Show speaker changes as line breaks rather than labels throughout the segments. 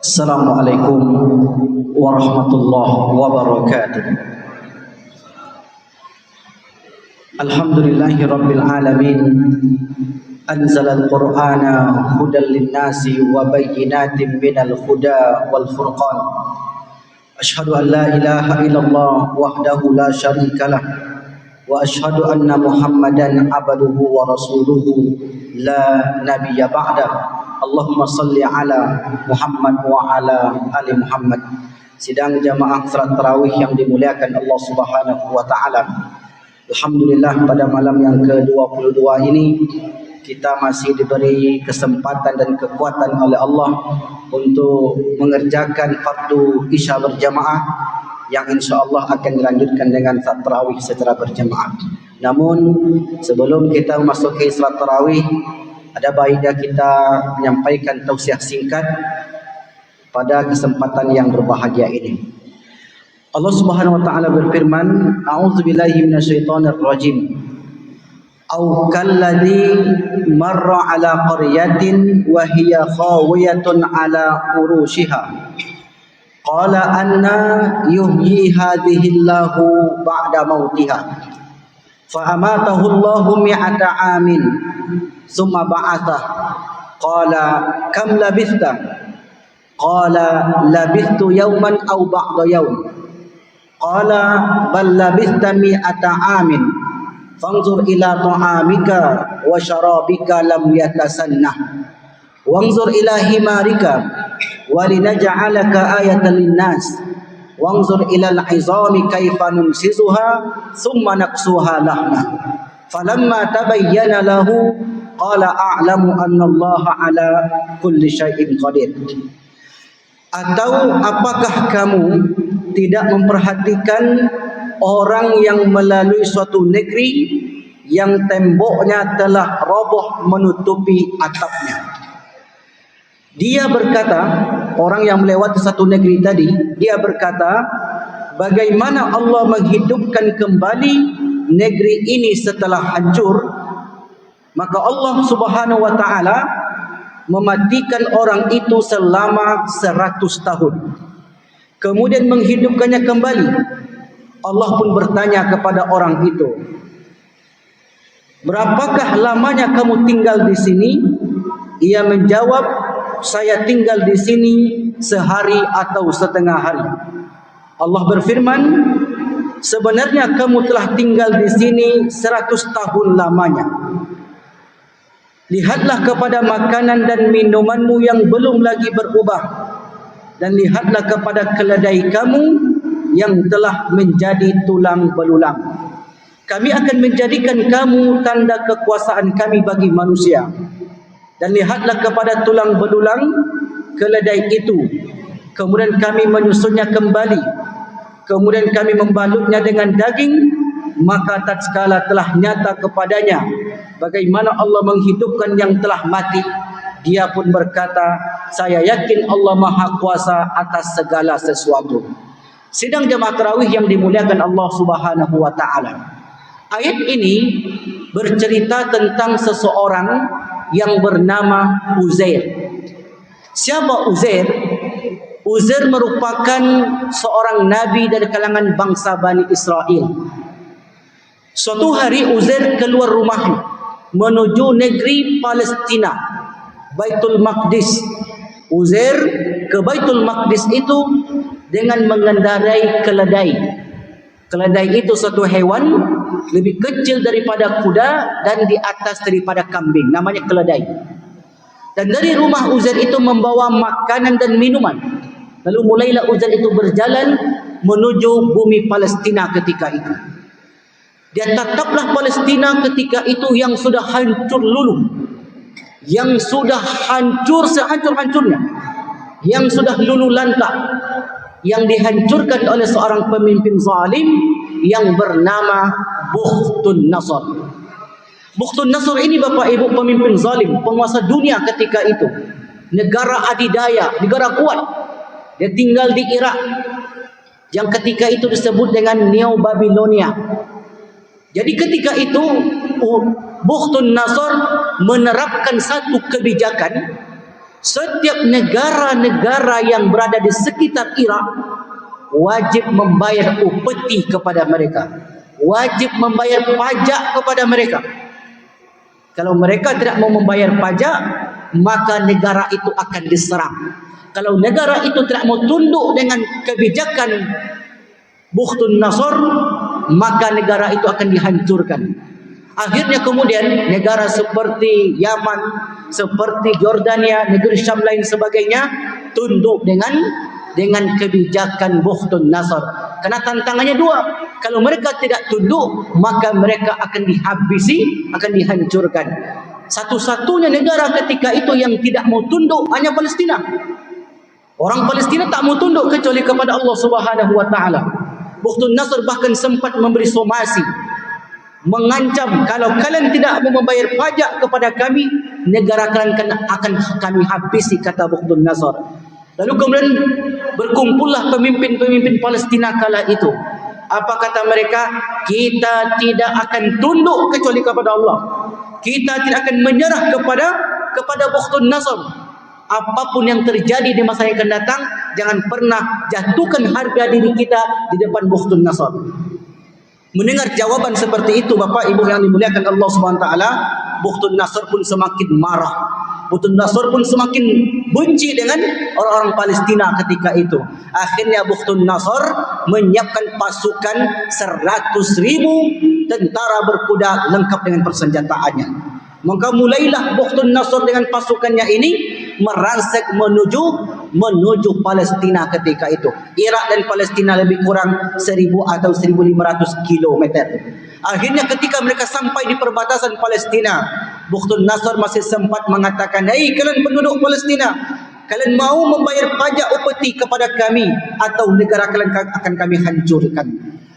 Assalamualaikum warahmatullahi wabarakatuh. Alhamdulillahi rabbil alamin. Anzalal Qur'ana hudan linnasi wa bayyinatin minal huda wal furqan. Asyhadu an la ilaha illallah wahdahu la syarikalah wa asyhadu anna Muhammadan abduhu wa rasuluhu la nabiyya ba'da. Allahumma salli ala Muhammad wa ala ali Muhammad. Sidang jamaah salat tarawih yang dimuliakan Allah Subhanahu wa taala. Alhamdulillah, pada malam yang ke-22 ini kita masih diberi kesempatan dan kekuatan oleh Allah untuk mengerjakan fardu Isya berjamaah yang insyaAllah akan dilanjutkan dengan salat tarawih secara berjamaah. Namun sebelum kita memasuki salat tarawih, ada baiknya kita menyampaikan tausiah singkat pada kesempatan yang berbahagia ini. Allah Subhanahu wa taala berfirman, "A'udzubillahi minasyaitonir rajim. Au kalladzi marra 'ala qaryatin wa hiya khawiyatun 'ala urushiha. Qala anna yuhyi hadhihi Allahu ba'da mautiha. Fa amatahu Allahu mi'ata 'amin. Summa ba'atha. Qala kam labithta? Qala labithtu yawman aw ba'da yawm. Qala bal labithta mi'ata amin. Fanzur ila ta'amika wa syarabika lam yatasannah. Wanzur ila himarika wa linaj'alaka ayatan linnas. Wanzur ila al-'izami kayfa nunsizuha thumma naqsuha lahma. Falamma tabayyana lahu qala a'lamu anna Allah ala kulli syai'in qadir." Atau apakah kamu tidak memperhatikan orang yang melalui suatu negeri yang temboknya telah roboh menutupi atapnya? Dia berkata, orang yang melewati satu negeri tadi, dia berkata, bagaimana Allah menghidupkan kembali negeri ini setelah hancur? Maka Allah Subhanahu wa taala mematikan orang itu selama 100 tahun. Kemudian menghidupkannya kembali. Allah pun bertanya kepada orang itu, "Berapakah lamanya kamu tinggal di sini?" Ia menjawab, "Saya tinggal di sini sehari atau setengah hari." Allah berfirman, "Sebenarnya kamu telah tinggal di sini 100 tahun lamanya. Lihatlah kepada makanan dan minumanmu yang belum lagi berubah, dan lihatlah kepada keledai kamu yang telah menjadi tulang belulang. Kami akan menjadikan kamu tanda kekuasaan kami bagi manusia. Dan lihatlah kepada tulang belulang keledai itu. Kemudian kami menyusunnya kembali. Kemudian kami membalutnya dengan daging. Maka tatkala telah nyata kepadanya bagaimana Allah menghidupkan yang telah mati, dia pun berkata, saya yakin Allah Maha Kuasa atas segala sesuatu." Sidang jemaah tarawih yang dimuliakan Allah Subhanahu wa taala. Ayat ini bercerita tentang seseorang yang bernama Uzair. Siapa Uzair? Uzair merupakan seorang nabi dari kalangan bangsa Bani Israel. Suatu hari Uzair keluar rumahnya menuju negeri Palestina, Baitul Maqdis. Uzair ke Baitul Maqdis itu dengan mengendarai keledai. Keledai itu suatu hewan lebih kecil daripada kuda dan di atas daripada kambing, namanya keledai. Dan dari rumah Uzair itu membawa makanan dan minuman. Lalu mulailah Uzair itu berjalan menuju bumi Palestina ketika itu. Dan tetaplah Palestina ketika itu yang sudah hancur luluh, yang sudah hancur sehancur-hancurnya, yang sudah luluh lantah, yang dihancurkan oleh seorang pemimpin zalim yang bernama Bukhtun Nasr. Bukhtun Nasr ini Bapak Ibu pemimpin zalim, penguasa dunia ketika itu. Negara adidaya, negara kuat. Dia tinggal di Irak, yang ketika itu disebut dengan Neo Babilonia. Jadi ketika itu Bukhtun Nasr menerapkan satu kebijakan Setiap negara-negara yang berada di sekitar Irak wajib membayar upeti kepada mereka, wajib membayar pajak kepada mereka. Kalau mereka tidak mau membayar pajak, maka negara itu akan diserang. Kalau negara itu tidak mau tunduk dengan kebijakan Bukhtun Nasr, maka negara itu akan dihancurkan. Akhirnya kemudian negara seperti Yaman, seperti Jordania, negeri Syam lain sebagainya tunduk dengan kebijakan Bukhtun Nasr. Karena tantangannya dua. Kalau mereka tidak tunduk, maka mereka akan dihabisi, akan dihancurkan. Satu-satunya negara ketika itu yang tidak mau tunduk hanya Palestina. Orang Palestina tak mau tunduk kecuali kepada Allah Subhanahu wa taala. Bukhtun Nasr bahkan sempat memberi somasi, mengancam, kalau kalian tidak mau membayar pajak kepada kami, negara kalian akan kami habisi, kata Bukhtun Nasr. Lalu kemudian berkumpullah pemimpin-pemimpin Palestina kala itu. Apa kata mereka? Kita tidak akan tunduk kecuali kepada Allah. Kita tidak akan menyerah kepada Bukhtun Nasr. Apapun yang terjadi di masa yang akan datang, jangan pernah jatuhkan harga diri kita di depan Bukhtun Nasr. Mendengar jawaban seperti itu, Bapak Ibu yang dimuliakan Allah Subhanahu wa taala, Bukhtun Nasr pun semakin marah. Bukhtun Nasr pun semakin benci dengan orang-orang Palestina ketika itu. Akhirnya Bukhtun Nasr menyiapkan pasukan 100.000 tentara berkuda lengkap dengan persenjataannya. Maka mulailah Bukhtun Nasr dengan pasukannya ini merangsek menuju Palestina ketika itu. Irak dan Palestina lebih kurang 1.000 atau 1.500 kilometer. Akhirnya ketika mereka sampai di perbatasan Palestina, Bukhtun Nasr masih sempat mengatakan, "Hei kalian penduduk Palestina, kalian mau membayar pajak upeti kepada kami atau negara kalian akan kami hancurkan."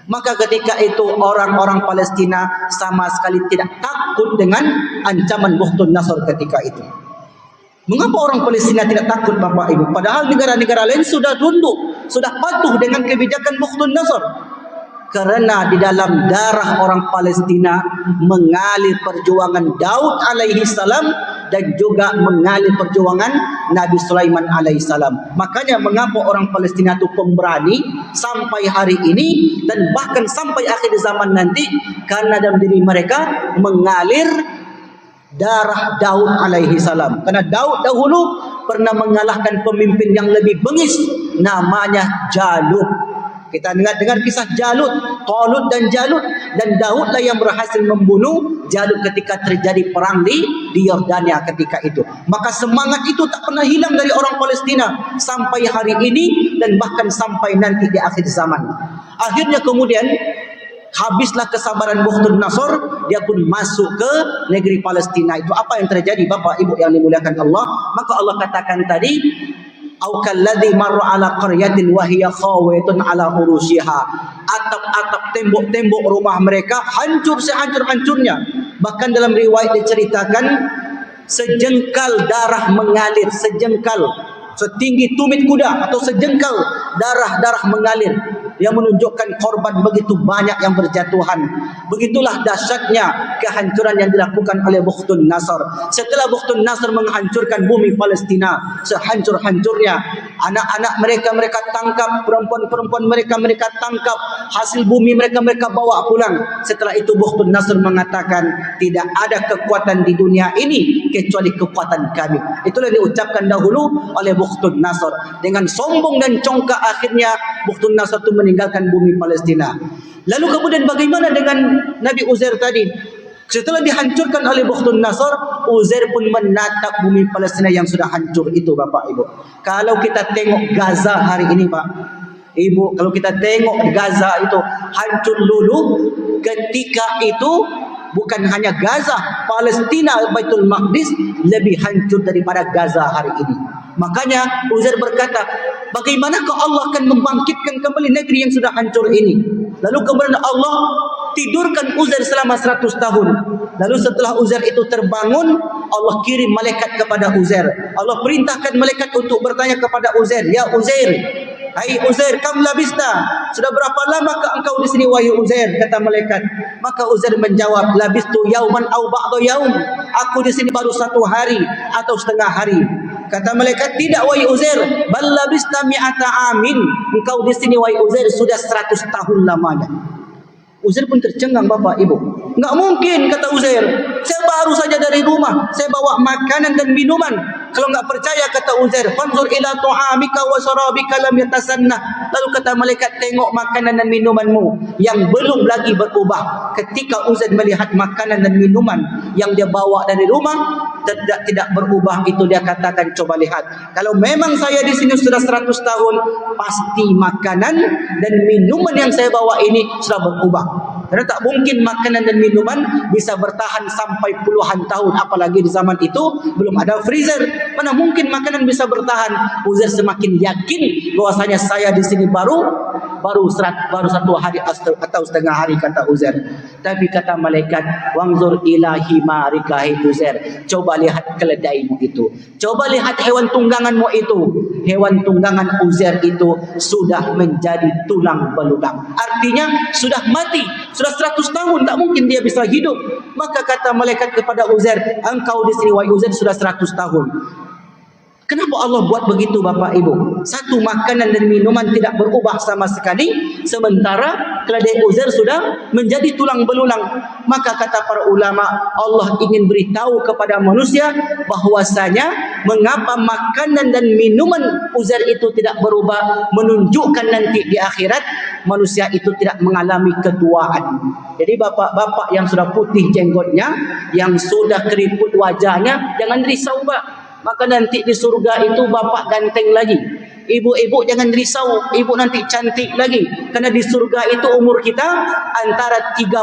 Maka ketika itu orang-orang Palestina sama sekali tidak takut dengan ancaman Bukhtun Nasr ketika itu. Mengapa orang Palestina tidak takut, Bapak Ibu? Padahal negara-negara lain sudah tunduk, sudah patuh dengan kebijakan Bukhtun Nasr. Karena di dalam darah orang Palestina mengalir perjuangan Daud alaihi salam dan juga mengalir perjuangan Nabi Sulaiman alaihi salam. Makanya mengapa orang Palestina itu pemberani sampai hari ini dan bahkan sampai akhir zaman nanti, karena dalam diri mereka mengalir darah Daud alaihi salam. Karena Daud dahulu pernah mengalahkan pemimpin yang lebih bengis, namanya Jalut. Kita dengar kisah Jalut, Talut dan Jalut, dan Daudlah yang berhasil membunuh Jalut ketika terjadi perang di Yordania ketika itu. Maka semangat itu tak pernah hilang dari orang Palestina sampai hari ini dan bahkan sampai nanti di akhir zaman. Akhirnya kemudian habislah kesabaran Bukhtun Nasr, dia pun masuk ke negeri Palestina. Itu apa yang terjadi, Bapak Ibu yang dimuliakan Allah? Maka Allah katakan tadi, "Au kalladzi marra ala qaryatin wa hiya khawiyatun ala urushiha." Atap-atap tembok-tembok rumah mereka hancur sehancur-hancurnya. Bahkan dalam riwayat diceritakan sejengkal darah mengalir, sejengkal setinggi tumit kuda atau sejengkal darah mengalir, yang menunjukkan korban begitu banyak yang berjatuhan. Begitulah dahsyatnya kehancuran yang dilakukan oleh Bukhtun Nasr. Setelah Bukhtun Nasr menghancurkan bumi Palestina sehancur-hancurnya, anak-anak mereka tangkap, perempuan-perempuan mereka tangkap, hasil bumi mereka bawa pulang. Setelah itu Bukhtun Nasr mengatakan, tidak ada kekuatan di dunia ini kecuali kekuatan kami. Itulah yang diucapkan dahulu oleh Bukhtun Nasr. Dengan sombong dan congkak akhirnya Bukhtun Nasr itu meninggalkan bumi Palestina. Lalu kemudian bagaimana dengan Nabi Uzair tadi? Setelah dihancurkan oleh Bukhtun Nasr, Uzair pun menatap bumi Palestina yang sudah hancur itu, Bapak Ibu. Kalau kita tengok Gaza hari ini, Pak Ibu, kalau kita tengok Gaza itu hancur dulu, ketika itu bukan hanya Gaza, Palestina, Baitul Maqdis lebih hancur daripada Gaza hari ini. Makanya Uzair berkata, bagaimanakah Allah akan membangkitkan kembali negeri yang sudah hancur ini? Lalu kemudian Allah tidurkan Uzair selama 100 tahun. Lalu setelah Uzair itu terbangun, Allah kirim malaikat kepada Uzair. Allah perintahkan malaikat untuk bertanya kepada Uzair, "Ya Uzair, hai Uzair, kam labista? Sudah berapa lama engkau di sini wahai Uzair?" kata malaikat. Maka Uzair menjawab, "Labistu yauman au ba'da yaum." Aku di sini baru 1 hari atau setengah hari. Kata malaikat, tidak wahai Uzair, bal labista mi'ata amin. Engkau di sini wahai Uzair sudah 100 tahun lamanya. Uzair pun tercengang, Bapak Ibu. Enggak mungkin, kata Uzair. Saya baru saja dari rumah, saya bawa makanan dan minuman. Kalau enggak percaya, kata Uzair, fanzur ila tu'amika wa sarabika lam yatasanna. Lalu kata malaikat, tengok makanan dan minumanmu yang belum lagi berubah. Ketika Uzair melihat makanan dan minuman yang dia bawa dari rumah tidak berubah, itu dia katakan, coba lihat, kalau memang saya di sini sudah 100 tahun, pasti makanan dan minuman yang saya bawa ini sudah berubah. Karena tak mungkin makanan dan minuman bisa bertahan sampai puluhan tahun, apalagi di zaman itu belum ada freezer. Mana mungkin makanan bisa bertahan? Uzair semakin yakin bahwasanya saya di sini baru 1 hari atau setengah hari, kata Uzair. Tapi kata malaikat, wangzur ilahi marika Uzair, coba lihat keledaimu itu, coba lihat hewan tungganganmu itu. Hewan tunggangan Uzair itu sudah menjadi tulang belulang, artinya sudah mati, sudah 100 tahun, tak mungkin dia bisa hidup. Maka kata malaikat kepada Uzair, engkau di sini wahai Uzair sudah 100 tahun. Kenapa Allah buat begitu, Bapak Ibu? Satu, makanan dan minuman tidak berubah sama sekali, sementara keledai Uzair sudah menjadi tulang belulang. Maka kata para ulama, Allah ingin beritahu kepada manusia bahwasanya mengapa makanan dan minuman Uzair itu tidak berubah, menunjukkan nanti di akhirat manusia itu tidak mengalami ketuaan. Jadi bapak-bapak yang sudah putih jenggotnya, yang sudah keriput wajahnya, jangan risau, Pak. Maka nanti di surga itu bapak ganteng lagi. Ibu-ibu jangan risau, ibu nanti cantik lagi. Karena di surga itu umur kita antara 30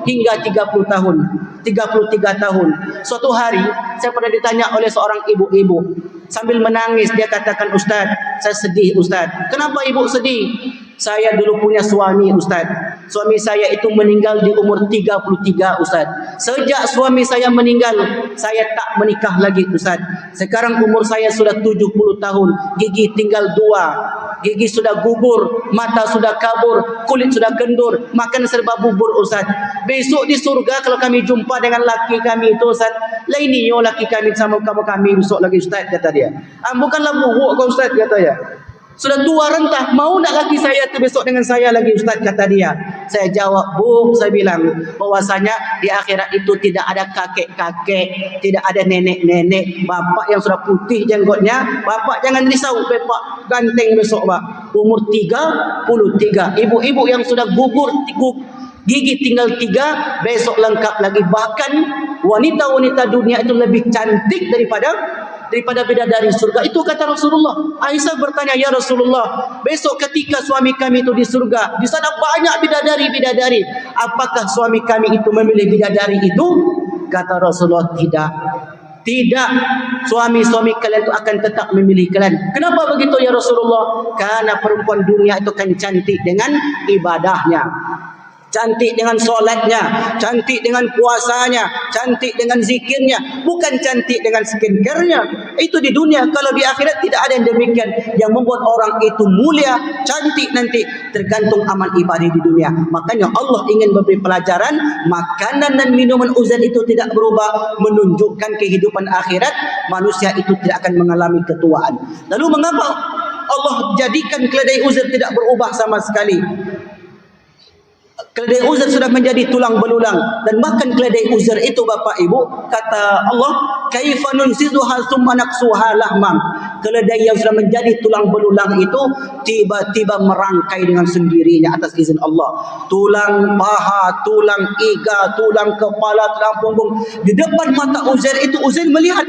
hingga 30 tahun. 33 tahun. Suatu hari saya pernah ditanya oleh seorang ibu-ibu, sambil menangis dia katakan, Ustaz, saya sedih Ustaz. Kenapa ibu sedih? Saya dulu punya suami Ustaz. Suami saya itu meninggal di umur 33 Ustaz. Sejak suami saya meninggal, saya tak menikah lagi Ustaz. Sekarang umur saya sudah 70 tahun. Gigi tinggal 2. Gigi sudah gugur, mata sudah kabur, kulit sudah kendur, makan serba bubur Ustaz. Besok di surga kalau kami jumpa dengan laki kami itu Ustaz, laini yo laki kami sama kamu kami besok lagi Ustaz, kata dia. Bukanlah buruk kau Ustaz, kata dia. Sudah tua rentah, mau nak laki saya tu besok dengan saya lagi Ustaz, kata dia. Saya jawab, Bu, saya bilang bahwasanya di akhirat itu tidak ada kakek-kakek, tidak ada nenek-nenek. Bapak yang sudah putih jenggotnya, bapak jangan risau, bapak ganteng besok, Pak. Umur 33. Ibu-ibu yang sudah gugur gigi tinggal 3, besok lengkap lagi. Bahkan wanita-wanita dunia itu lebih cantik daripada bidadari surga. Itu kata Rasulullah. Aisyah bertanya, ya Rasulullah, besok ketika suami kami itu di surga, di sana banyak bidadari, apakah suami kami itu memilih bidadari itu? Kata Rasulullah, tidak, suami-suami kalian itu akan tetap memilih kalian. Kenapa begitu ya Rasulullah? Karena perempuan dunia itu kan cantik dengan ibadahnya, cantik dengan solatnya, cantik dengan puasanya, cantik dengan zikirnya, bukan cantik dengan skincare-nya. Itu di dunia. Kalau di akhirat tidak ada yang demikian. Yang membuat orang itu mulia, cantik nanti tergantung amal ibadah di dunia. Makanya Allah ingin memberi pelajaran, makanan dan minuman Uzair itu tidak berubah, menunjukkan kehidupan akhirat manusia itu tidak akan mengalami ketuaan. Lalu mengapa Allah jadikan keledai Uzair tidak berubah sama sekali? Keledai Uzair sudah menjadi tulang belulang, dan bahkan keledai Uzair itu Bapak Ibu, kata Allah, kaifa nunsizuha tsumma naqsuha lahman. Keledai yang sudah menjadi tulang belulang itu tiba-tiba merangkai dengan sendirinya atas izin Allah. Tulang paha, tulang iga, tulang kepala, tulang punggung. Di depan mata Uzair itu, Uzair melihat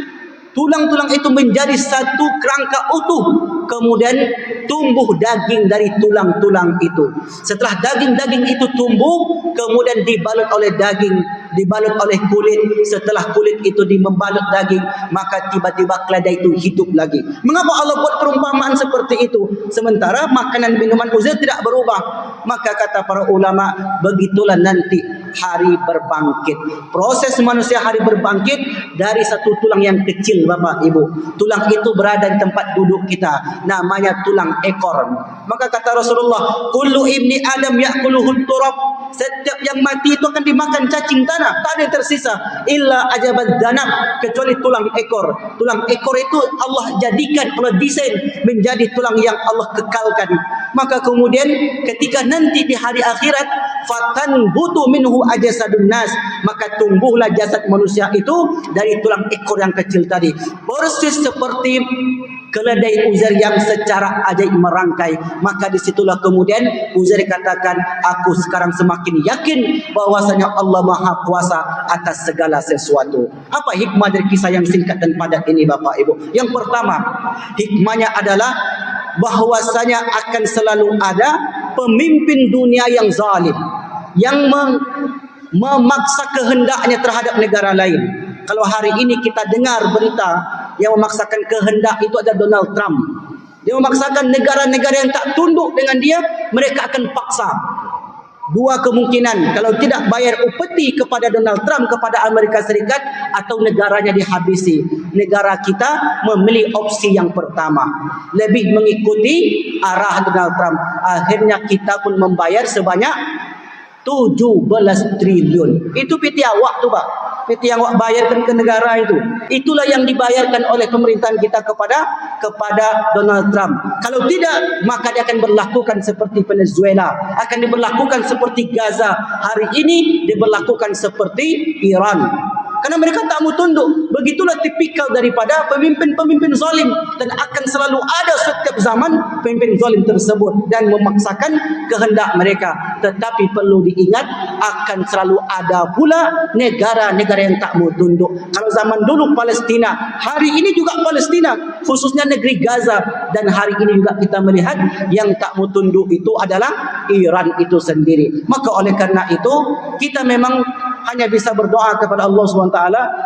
tulang-tulang itu menjadi satu kerangka utuh. Kemudian tumbuh daging dari tulang-tulang itu. Setelah daging-daging itu tumbuh, kemudian dibalut oleh daging, dibalut oleh kulit. Setelah kulit itu membalut daging, maka tiba-tiba keledai itu hidup lagi. Mengapa Allah buat perumpamaan seperti itu? Sementara makanan minuman Uzair tidak berubah. Maka kata para ulama, begitulah nanti hari berbangkit. Proses manusia hari berbangkit dari satu tulang yang kecil, Bapak Ibu. Tulang itu berada di tempat duduk kita, namanya tulang ekor. Maka kata Rasulullah, kullu ibni Adam ya'kuluhul turab. Setiap yang mati itu akan dimakan cacing tanah, tak ada yang tersisa illa ajabad danab, kecuali tulang ekor. Tulang ekor itu Allah jadikan, Allah desain menjadi tulang yang Allah kekalkan. Maka kemudian ketika nanti di hari akhirat, fatan butu minhu ajasadun nas, maka tumbuhlah jasad manusia itu dari tulang ekor yang kecil tadi, persis seperti keledai Uzair yang secara ajaib merangkai. Maka disitulah kemudian Uzair katakan, aku sekarang semakin yakin bahwasanya Allah Maha Kuasa atas segala sesuatu. Apa hikmah dari kisah yang singkat dan padat ini, Bapak Ibu? Yang pertama, hikmahnya adalah bahwasanya akan selalu ada pemimpin dunia yang zalim, yang memaksa kehendaknya terhadap negara lain. Kalau hari ini kita dengar berita yang memaksakan kehendak itu adalah Donald Trump. Dia memaksakan negara-negara yang tak tunduk dengan dia, mereka akan paksa. Dua kemungkinan, kalau tidak bayar upeti kepada Donald Trump, kepada Amerika Serikat, atau negaranya dihabisi. Negara kita memilih opsi yang pertama, lebih mengikuti arah Donald Trump. Akhirnya kita pun membayar sebanyak 17 triliun. Itu piti awak tu, Pak. Piti yang awak bayarkan ke negara itu. Itulah yang dibayarkan oleh pemerintahan kita kepada Donald Trump. Kalau tidak, maka dia akan berlakukan seperti Venezuela, akan diberlakukan seperti Gaza. Hari ini diberlakukan seperti Iran. Karena mereka tak mau tunduk. Begitulah tipikal daripada pemimpin-pemimpin zalim, dan akan selalu ada setiap zaman pemimpin zalim tersebut dan memaksakan kehendak mereka. Tetapi perlu diingat, akan selalu ada pula negara-negara yang tak mau tunduk. Kalau zaman dulu Palestina, hari ini juga Palestina, khususnya negeri Gaza, dan hari ini juga kita melihat yang tak mau tunduk itu adalah Iran itu sendiri. Maka oleh karena itu, kita memang hanya bisa berdoa kepada Allah SWT,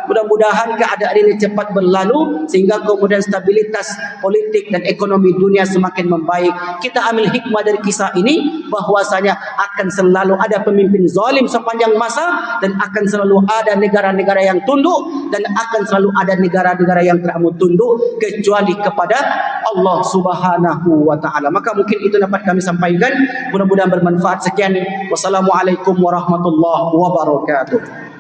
mudah-mudahan keadaan ini cepat berlalu sehingga kemudian stabilitas politik dan ekonomi dunia semakin membaik. Kita ambil hikmah dari kisah ini, bahwasanya akan selalu ada pemimpin zalim sepanjang masa, dan akan selalu ada negara-negara yang tunduk, dan akan selalu ada negara-negara yang tak mau tunduk kecuali kepada Allah Subhanahu wa taala. Maka mungkin itu dapat kami sampaikan, mudah-mudahan bermanfaat. Sekian, wassalamualaikum warahmatullahi wabarakatuh.